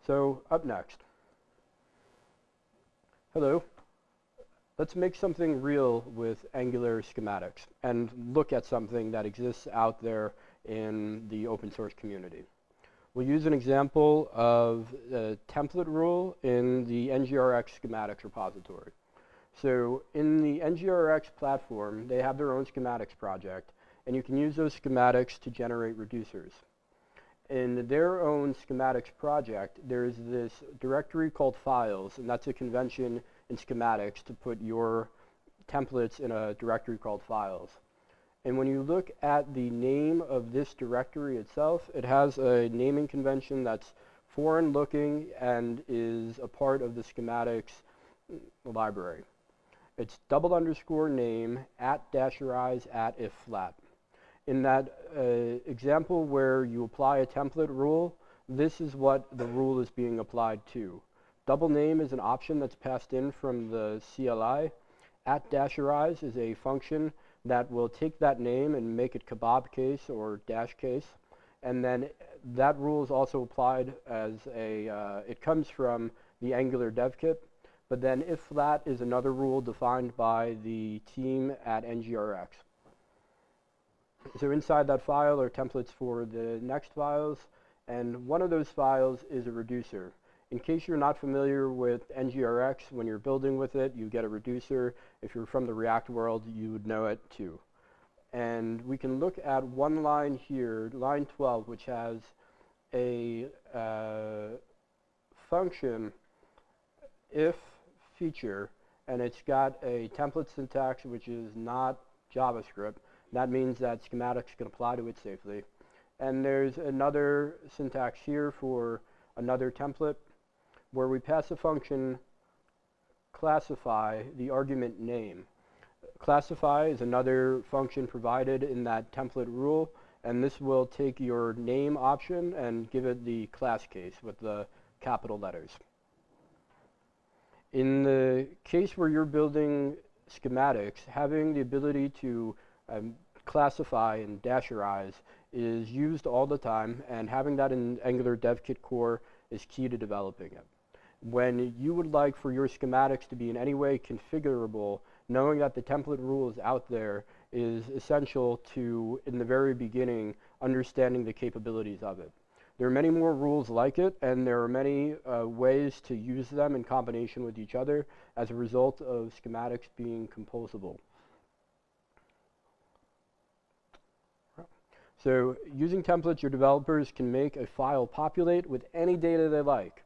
So up next. Hello. Let's make something real with Angular schematics and look at something that exists out there in the open source community. We'll use an example of a template rule in the NGRX schematics repository. So in the NGRX platform, they have their own schematics project, and you can use those schematics to generate reducers. In their own schematics project, there's this directory called files, and that's a convention in schematics to put your templates in a directory called files. And when you look at the name of this directory itself, it has a naming convention that's foreign looking and is a part of the schematics library. It's _name @-ize @if flat. In that example where you apply a template rule, this is what the rule is being applied to. Double name is an option that's passed in from the CLI. @-ize is a function that will take that name and make it kebab case or dash case. And then that rule is also applied as a, it comes from the Angular dev kit. But then if flat is another rule defined by the team at NGRX. So inside that file are templates for the next files, and one of those files is a reducer. In case you're not familiar with NGRX, when you're building with it, you get a reducer. If you're from the React world, you would know it too. And we can look at one line here, line 12, which has a function if feature, and it's got a template syntax which is not JavaScript. That means that schematics can apply to it safely. And there's another syntax here for another template where we pass a function classify the argument name. Classify is another function provided in that template rule, and this will take your name option and give it the class case with the capital letters. In the case where you're building schematics, having the ability to classify and dasherize is used all the time, and having that in Angular Dev Kit core is key to developing it. When you would like for your schematics to be in any way configurable, knowing that the template rule is out there is essential to, in the very beginning, understanding the capabilities of it. There are many more rules like it, and there are many ways to use them in combination with each other as a result of schematics being composable. So using templates, your developers can make a file populate with any data they like.